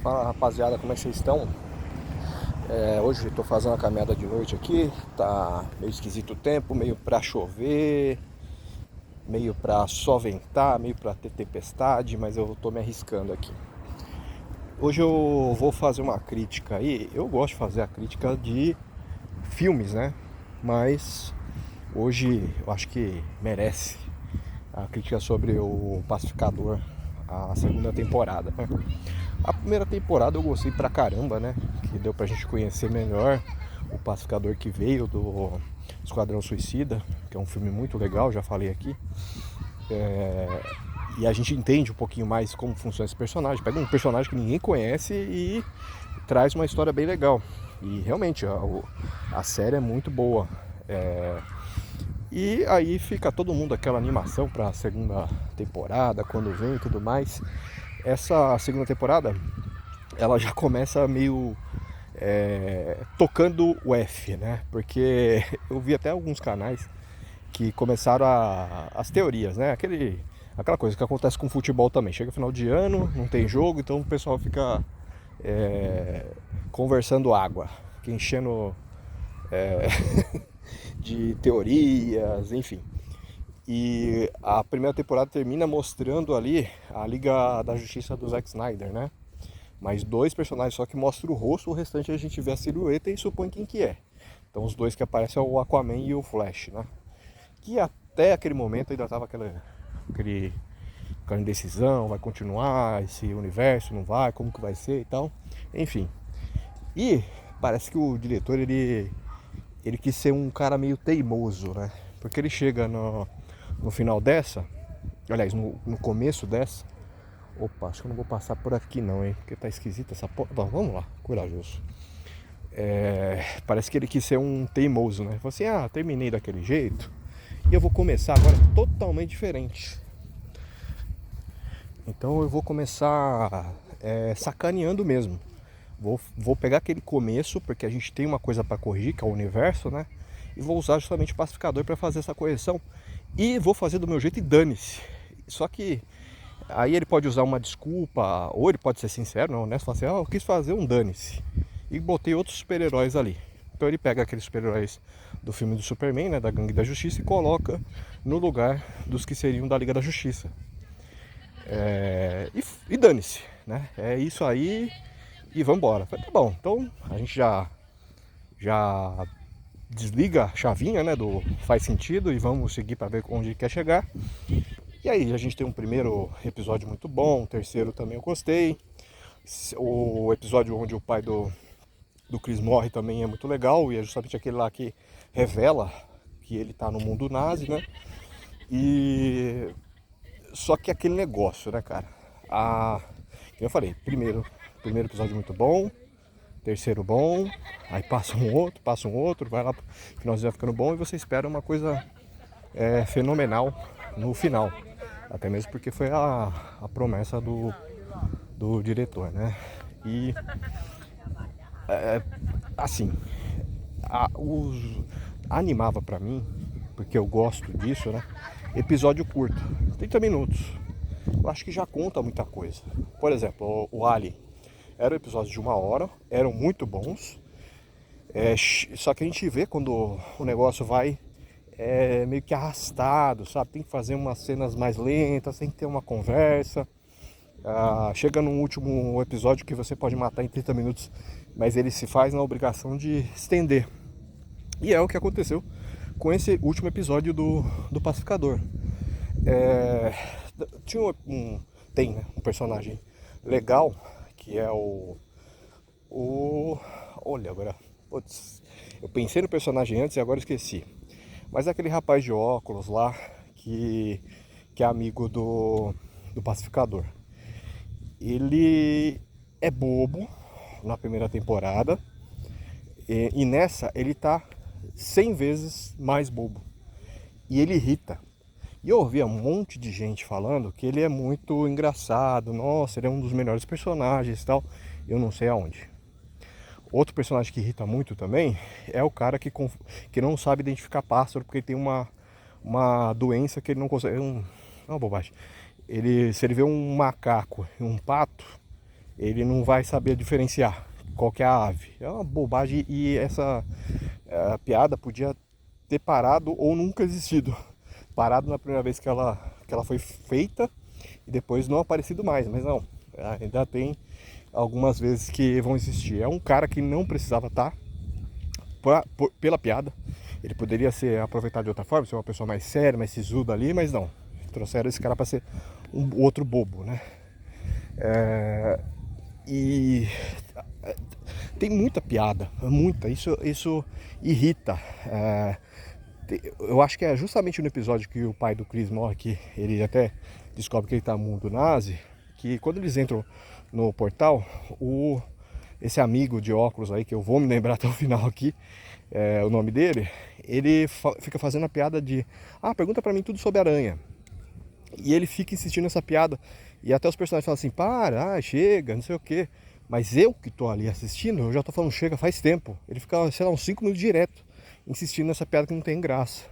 Fala rapaziada, como é que vocês estão? Hoje estou fazendo a caminhada de noite aqui. Tá meio esquisito o tempo, meio pra chover, meio pra só ventar, meio pra ter tempestade, mas eu tô me arriscando aqui. Hoje eu vou fazer uma crítica aí. Eu gosto de fazer a crítica de filmes, né? Mas hoje eu acho que merece a crítica sobre o Pacificador, a segunda temporada, né? A primeira temporada eu gostei pra caramba, né? Que deu pra gente conhecer melhor o Pacificador que veio do Esquadrão Suicida, que é um filme muito legal, já falei aqui. E a gente entende um pouquinho mais como funciona esse personagem. Pega um personagem que ninguém conhece e traz uma história bem legal. E realmente a série é muito boa. E aí fica todo mundo aquela animação para a segunda temporada, quando vem e tudo mais. Essa segunda temporada, ela já começa meio tocando o F, né? Porque eu vi até alguns canais que começaram as teorias, né? Aquela coisa que acontece com o futebol também. Chega final de ano, não tem jogo, então o pessoal fica conversando água, fica enchendo de teorias, enfim. E a primeira temporada termina mostrando ali a Liga da Justiça do Zack Snyder, né? Mas dois personagens só que mostram o rosto, o restante a gente vê a silhueta e supõe quem que é. Então os dois que aparecem é o Aquaman e o Flash, né? Que até aquele momento ainda tava aquela indecisão, vai continuar esse universo, não vai, como que vai ser e tal. Enfim. E parece que o diretor, ele quis ser um cara meio teimoso, né? Porque ele chega no final dessa, aliás, no começo dessa. Opa, acho que eu não vou passar por aqui não, hein? Porque tá esquisita essa porra. Bom, vamos lá, corajoso. Parece que ele quis ser um teimoso, né? Falou assim, terminei daquele jeito e eu vou começar agora totalmente diferente. Então eu vou começar sacaneando mesmo. Vou pegar aquele começo, porque a gente tem uma coisa para corrigir, que é o universo, né? E vou usar justamente o pacificador para fazer essa correção. E vou fazer do meu jeito e dane-se. Só que aí ele pode usar uma desculpa, ou ele pode ser sincero, não honesto, falar assim, eu quis fazer um dane-se. E botei outros super-heróis ali. Então ele pega aqueles super-heróis do filme do Superman, né, da Gangue da Justiça, e coloca no lugar dos que seriam da Liga da Justiça. E dane-se, né? É isso aí e vambora. Falei, tá bom, então a gente já desliga a chavinha, né, do faz sentido e vamos seguir para ver onde quer chegar. E aí a gente tem um primeiro episódio muito bom, um terceiro também eu gostei. O episódio onde o pai do Chris morre também é muito legal, e é justamente aquele lá que revela que ele tá no mundo nazi, né? E só que aquele negócio, né, cara? Como eu falei, primeiro episódio muito bom, terceiro bom, aí passa um outro, vai lá, o finalzinho vai ficando bom e você espera uma coisa fenomenal no final. Até mesmo porque foi a promessa do diretor, né? E assim, animava pra mim, porque eu gosto disso, né? Episódio curto, 30 minutos. Eu acho que já conta muita coisa. Por exemplo, o Alien era um episódio de 1 hora, eram muito bons. Só que a gente vê quando o negócio vai meio que arrastado, sabe? Tem que fazer umas cenas mais lentas, tem que ter uma conversa. Chega no último episódio que você pode matar em 30 minutos, mas ele se faz na obrigação de estender. E é o que aconteceu com esse último episódio do Pacificador. Tem, né, um personagem legal que é olha, agora. Putz, eu pensei no personagem antes e agora esqueci. Mas é aquele rapaz de óculos lá que é amigo do Pacificador. Ele é bobo na primeira temporada e nessa ele tá 100 vezes mais bobo. E ele irrita. E eu ouvia um monte de gente falando que ele é muito engraçado, nossa, ele é um dos melhores personagens e tal. Eu não sei aonde. Outro personagem que irrita muito também é o cara que não sabe identificar pássaro porque ele tem uma doença que ele não consegue. É uma bobagem. Se ele vê um macaco e um pato, ele não vai saber diferenciar qual que é a ave. É uma bobagem e essa piada podia ter parado ou nunca existido. Parado na primeira vez que ela foi feita e depois não aparecido mais, mas não, ainda tem algumas vezes que vão existir. É um cara que não precisava estar pela piada. Ele poderia ser aproveitado de outra forma, ser uma pessoa mais séria, mais sisuda ali, mas não. Trouxeram esse cara para ser um outro bobo, né? E tem muita piada, muita. Isso irrita. Eu acho que é justamente no episódio que o pai do Chris morre, que ele até descobre que ele tá no mundo nazi, que quando eles entram no portal, esse amigo de óculos aí, que eu vou me lembrar até o final aqui, o nome dele, ele fica fazendo a piada de pergunta pra mim tudo sobre aranha. E ele fica insistindo nessa piada, e até os personagens falam assim, chega, não sei o que. Mas eu que tô ali assistindo, eu já tô falando chega faz tempo. Ele fica, sei lá, uns 5 minutos direto insistindo nessa piada que não tem graça.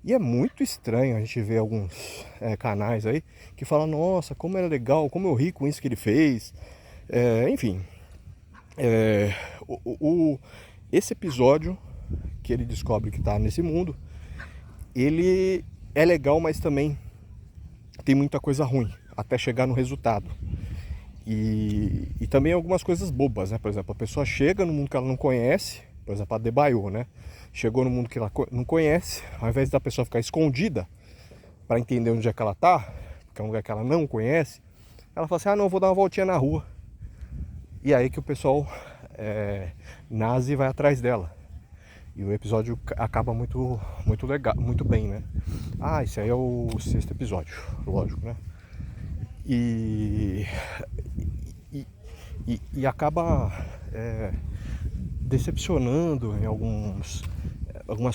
E é muito estranho a gente ver alguns canais aí que falam, nossa, como era legal, como eu ri com isso que ele fez. Enfim, esse episódio que ele descobre que tá nesse mundo, ele é legal, mas também tem muita coisa ruim até chegar no resultado. E também algumas coisas bobas, né? Por exemplo, a pessoa chega no mundo que ela não conhece, por exemplo, a Debaio, né? Chegou no mundo que ela não conhece, ao invés da pessoa ficar escondida para entender onde é que ela tá, que é um lugar que ela não conhece, ela fala assim, não, vou dar uma voltinha na rua. E aí que o pessoal nazi vai atrás dela. E o episódio acaba muito legal, muito bem, né? Esse aí é o 6º episódio, lógico, né? E acaba decepcionando em algumas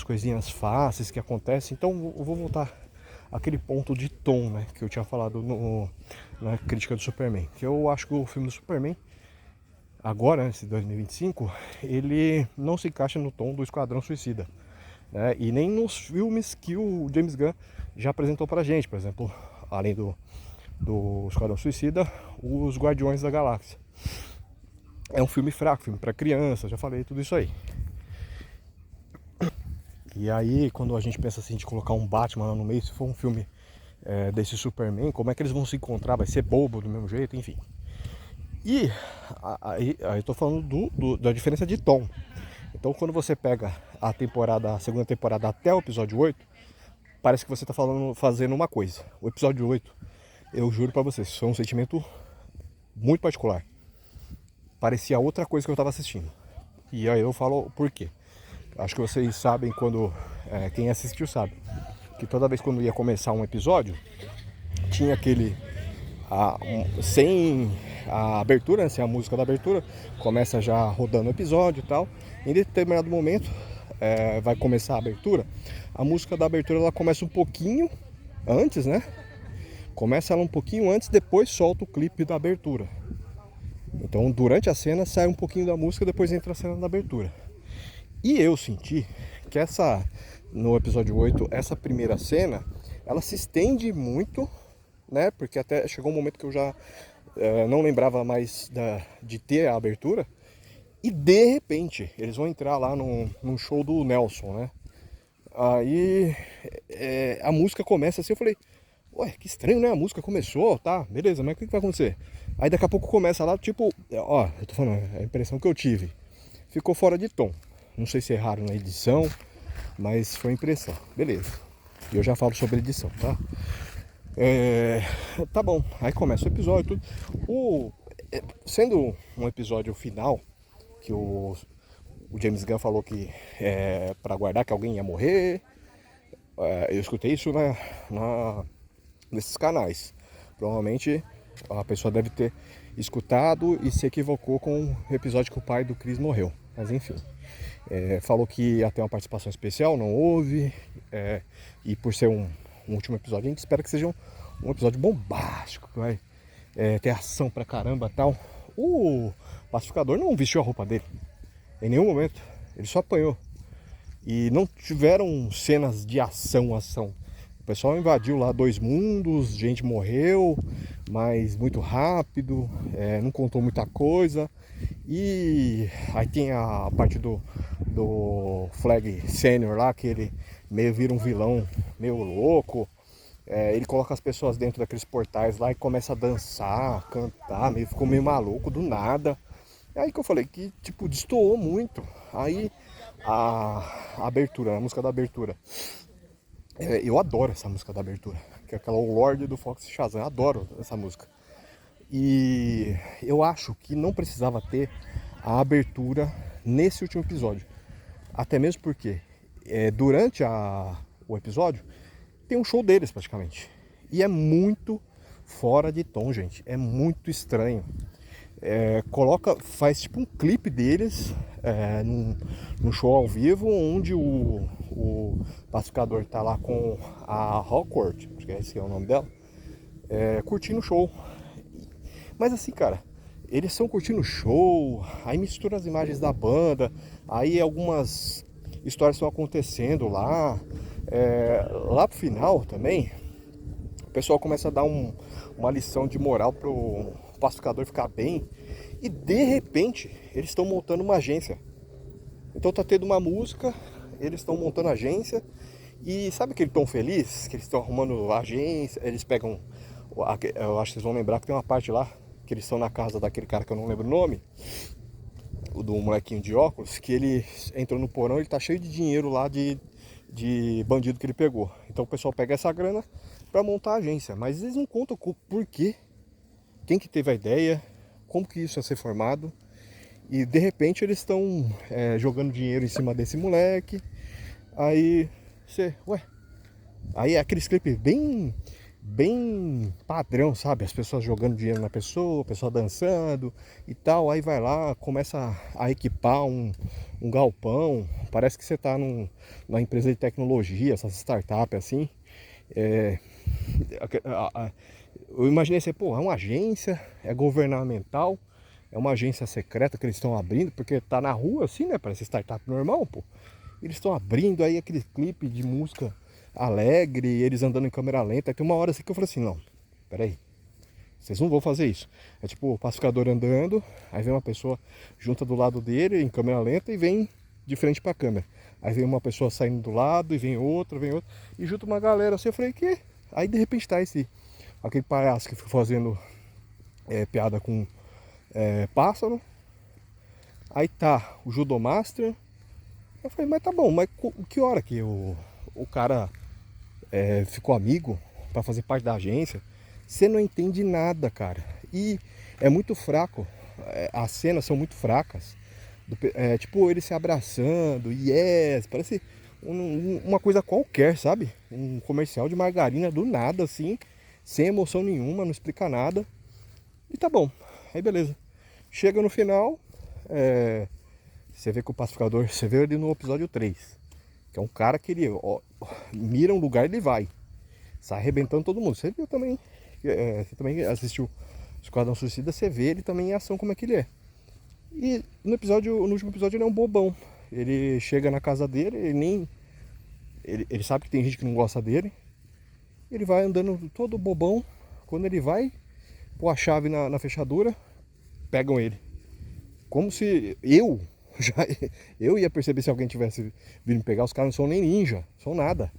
coisinhas fáceis que acontecem. Então eu vou voltar àquele ponto de tom, né, que eu tinha falado na crítica do Superman. Que eu acho que o filme do Superman, agora, esse 2025, ele não se encaixa no tom do Esquadrão Suicida, né, e nem nos filmes que o James Gunn já apresentou pra gente. Por exemplo, além do Esquadrão Suicida, os Guardiões da Galáxia. É um filme fraco, filme para criança, já falei tudo isso aí. E aí, quando a gente pensa assim de colocar um Batman lá no meio, se for um filme desse Superman, como é que eles vão se encontrar? Vai ser bobo do mesmo jeito, enfim. E aí eu tô falando da diferença de tom. Então, quando você pega a segunda temporada até o episódio 8, parece que você tá fazendo uma coisa. O episódio 8, eu juro pra vocês, foi um sentimento muito particular. Parecia outra coisa que eu tava assistindo. E aí eu falo por quê. Acho que vocês sabem quando... quem assistiu sabe. Que toda vez quando ia começar um episódio, tinha aquele... sem a abertura, né, sem a música da abertura, começa já rodando o episódio e tal. Em determinado momento, vai começar a abertura. A música da abertura ela começa um pouquinho antes, né? Começa ela um pouquinho antes, depois solta o clipe da abertura. Então, durante a cena, sai um pouquinho da música, depois entra a cena da abertura. E eu senti que no episódio 8, essa primeira cena, ela se estende muito, né? Porque até chegou um momento que eu já não lembrava mais de ter a abertura. E de repente, eles vão entrar lá num show do Nelson, né? Aí a música começa assim, eu falei... Ué, que estranho, né? A música começou, tá? Beleza, mas o que vai acontecer? Aí daqui a pouco começa lá, tipo... eu tô falando, é a impressão que eu tive. Ficou fora de tom. Não sei se erraram na edição, mas foi impressão. Beleza. E eu já falo sobre edição, tá? Tá bom. Aí começa o episódio, tudo. Sendo um episódio final, que o James Gunn falou que pra guardar que alguém ia morrer. Eu escutei isso nesses canais. Provavelmente a pessoa deve ter escutado e se equivocou com o episódio que o pai do Chris morreu. Mas enfim, falou que ia ter uma participação especial, não houve. E por ser um último episódio, a gente espera que seja um episódio bombástico, que vai ter ação pra caramba e tal. O pacificador não vestiu a roupa dele em nenhum momento, ele só apanhou. E não tiveram cenas de ação. O pessoal invadiu lá 2 mundos, gente morreu, mas muito rápido, não contou muita coisa. E aí tem a parte do Flag Senior lá, que ele meio vira um vilão meio louco. Ele coloca as pessoas dentro daqueles portais lá e começa a dançar, cantar, ficou meio maluco do nada. É aí que eu falei que tipo destoou muito. Aí a abertura, a música da abertura. Eu adoro essa música da abertura, que é aquela O Lorde do Fox Shazam. Eu adoro essa música. E eu acho que não precisava ter a abertura nesse último episódio. Até mesmo porque durante o episódio tem um show deles praticamente. E é muito fora de tom, gente. É muito estranho. Faz tipo um clipe deles num show ao vivo, onde o pacificador tá lá com a Hawkwood, acho que esse é o nome dela, curtindo o show. Mas assim, cara, eles estão curtindo o show, aí mistura as imagens da banda, aí algumas histórias estão acontecendo lá. Lá pro final também, o pessoal começa a dar uma lição de moral pro pacificador ficar bem. E de repente, eles estão montando uma agência. Então tá tendo uma música, eles estão montando a agência. E sabe aquele tom feliz? Que eles estão arrumando a agência, eles pegam... Eu acho que vocês vão lembrar que tem uma parte lá, que eles estão na casa daquele cara que eu não lembro o nome, o do molequinho de óculos, que ele entrou no porão, ele tá cheio de dinheiro lá de bandido que ele pegou. Então o pessoal pega essa grana pra montar a agência. Mas eles não contam por quê, quem que teve a ideia, como que isso ia ser formado. E de repente eles estão jogando dinheiro em cima desse moleque. Aí aí é aquele clipe bem padrão, sabe? As pessoas jogando dinheiro na pessoa, a pessoa dançando e tal. Aí vai lá, começa a equipar um galpão. Parece que você tá numa empresa de tecnologia, essas startups assim. Eu imaginei assim, pô, é uma agência, é governamental, é uma agência secreta que eles estão abrindo, porque tá na rua assim, né? Parece startup normal, pô. Eles estão abrindo aí aquele clipe de música alegre, eles andando em câmera lenta. Aí tem uma hora assim que eu falei assim, não, peraí, vocês não vão fazer isso. É tipo o pacificador andando, aí vem uma pessoa junta do lado dele em câmera lenta e vem de frente pra câmera. Aí vem uma pessoa saindo do lado e vem outra, e junta uma galera assim. Eu falei, que? Aí de repente tá aquele palhaço que fica fazendo piada com pássaro. Aí tá o Judomaster. Eu falei, mas tá bom, mas que hora que o cara ficou amigo pra fazer parte da agência? Você não entende nada, cara. E é muito fraco. As cenas são muito fracas. Tipo, ele se abraçando, parece uma coisa qualquer, sabe? Um comercial de margarina do nada, assim, sem emoção nenhuma, não explica nada. E tá bom, aí beleza. Chega no final, você vê que o pacificador, você vê ele no episódio 3, que é um cara que ele mira um lugar e ele vai, sai arrebentando todo mundo. Você viu também, você também assistiu Esquadrão Suicida, você vê ele também em ação como é que ele é. E no último episódio ele é um bobão. Ele chega na casa dele, ele sabe que tem gente que não gosta dele. Ele vai andando todo bobão. Quando ele vai pôr a chave na fechadura, pegam ele. Como se eu ia perceber se alguém tivesse vindo me pegar. Os caras não são nem ninja, são nada.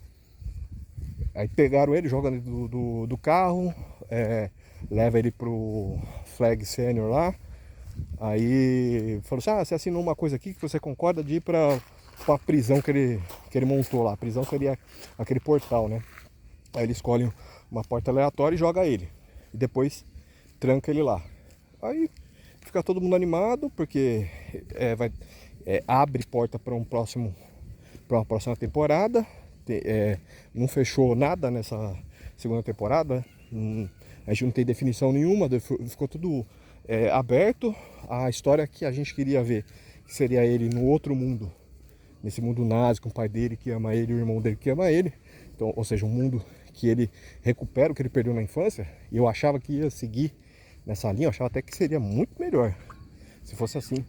Aí pegaram ele, jogam do carro, leva ele pro Flag Senior lá. Aí falou assim, você assinou uma coisa aqui que você concorda de ir pra prisão que ele montou lá. A prisão seria aquele portal, né? Aí ele escolhe uma porta aleatória e joga ele. E depois tranca ele lá. Aí fica todo mundo animado, porque abre porta para uma próxima temporada. Não fechou nada nessa segunda temporada. A gente não tem definição nenhuma, ficou tudo aberto. A história que a gente queria ver, que seria ele no outro mundo, nesse mundo nazi, com o pai dele que ama ele e o irmão dele que ama ele. Então, ou seja, um mundo que ele recupera o que ele perdeu na infância. E eu achava que ia seguir nessa linha, eu achava até que seria muito melhor se fosse assim.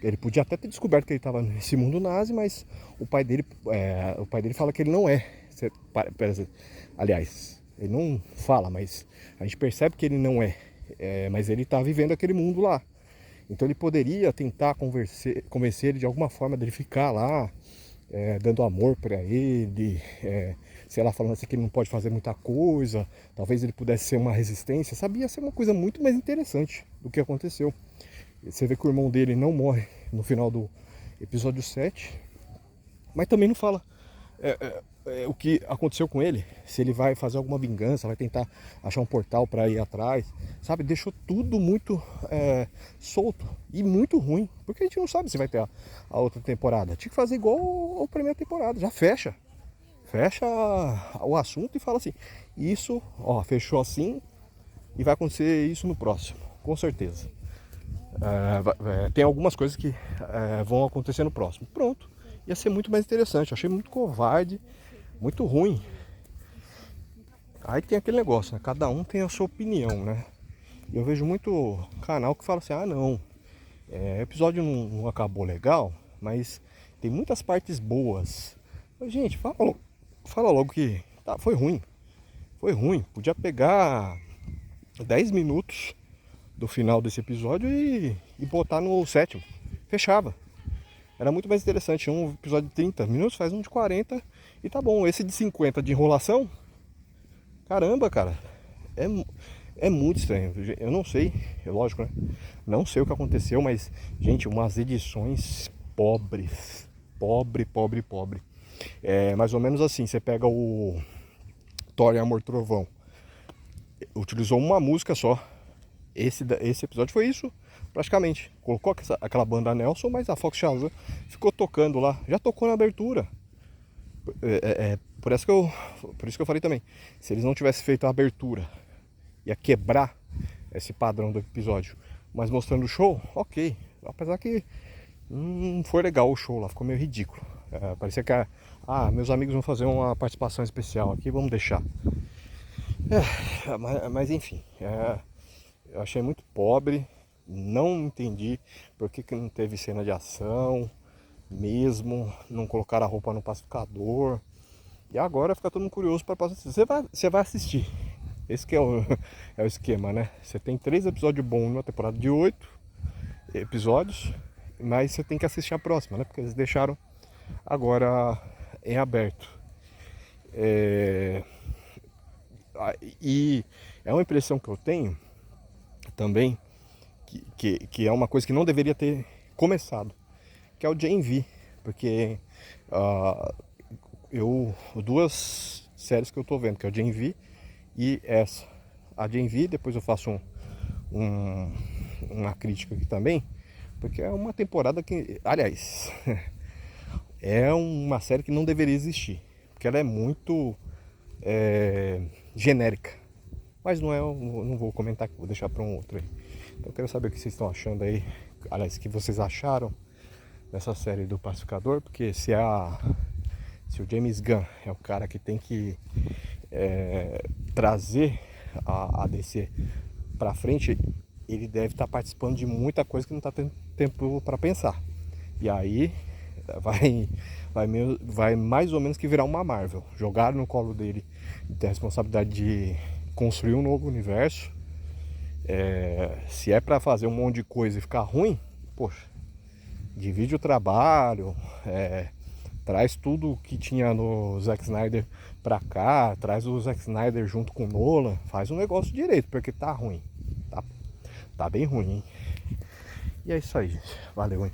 Ele podia até ter descoberto que ele estava nesse mundo nazi, mas o pai dele fala que ele não é. Aliás, Ele não fala, mas a gente percebe que ele não é. Mas ele está vivendo aquele mundo lá. Então ele poderia tentar convencer ele de alguma forma dele ficar lá, dando amor para ele, sei lá, falando assim que ele não pode fazer muita coisa, talvez ele pudesse ser uma resistência, sabe? Ia ser uma coisa muito mais interessante do que aconteceu. Você vê que o irmão dele não morre no final do episódio 7, mas também não fala o que aconteceu com ele, se ele vai fazer alguma vingança, vai tentar achar um portal para ir atrás, sabe? Deixou tudo muito solto e muito ruim, porque a gente não sabe se vai ter a outra temporada. Tinha que fazer igual a primeira temporada, já fecha o assunto e fala assim, isso, ó, fechou assim e vai acontecer isso no próximo, com certeza. Tem algumas coisas que vão acontecer no próximo. Pronto, ia ser muito mais interessante. Eu achei muito covarde, muito ruim. Aí tem aquele negócio, né? Cada um tem a sua opinião, né? E eu vejo muito canal que fala assim, ah não, o episódio não acabou legal, mas tem muitas partes boas. Mas, gente, fala logo que foi ruim. Foi ruim. Podia pegar 10 minutos do final desse episódio e botar no sétimo. Fechava. Era muito mais interessante. Um episódio de 30 minutos, faz um de 40 e tá bom. Esse de 50 de enrolação, caramba, cara, é muito estranho. Eu não sei, é lógico, né? Não sei o que aconteceu, mas, gente, umas edições pobres. Pobre. É mais ou menos assim, você pega o Thor e Amor Trovão, utilizou uma música só. Esse episódio foi isso, praticamente. Colocou aquela banda Nelson, mas a Fox Shazam ficou tocando lá. Já tocou na abertura. Por isso que eu falei também. Se eles não tivessem feito a abertura, ia quebrar esse padrão do episódio. Mas mostrando o show, ok. Apesar que não foi legal o show lá, ficou meio ridículo. Parecia que meus amigos vão fazer uma participação especial aqui, vamos deixar. Mas enfim, eu achei muito pobre, não entendi por que não teve cena de ação, mesmo, não colocaram a roupa no pacificador. E agora fica todo mundo curioso para passar. Você vai assistir. Esse que é o esquema, né? Você tem 3 episódios bons numa temporada de 8 episódios, mas você tem que assistir a próxima, né? Porque eles deixaram agora em aberto. E é uma impressão que eu tenho também, que é uma coisa que não deveria ter começado, que é o Gen V, porque duas séries que eu tô vendo, que é o Gen V e essa, a Gen V, depois eu faço uma crítica aqui também, porque é uma temporada que, aliás, é uma série que não deveria existir, porque ela é muito genérica. Mas não vou comentar aqui, vou deixar para um outro aí. Então eu quero saber o que vocês estão achando aí. Aliás, o que vocês acharam dessa série do Pacificador. Porque se o James Gunn é o cara que tem que trazer a DC para frente, ele deve estar participando de muita coisa que não está tendo tempo para pensar. E aí vai mais ou menos que virar uma Marvel. Jogaram no colo dele ter a responsabilidade de construir um novo universo. Se é pra fazer um monte de coisa e ficar ruim, poxa, divide o trabalho, traz tudo que tinha no Zack Snyder pra cá, traz o Zack Snyder junto com o Nolan, faz um negócio direito, porque tá ruim, tá bem ruim, hein? E é isso aí, gente, valeu, hein?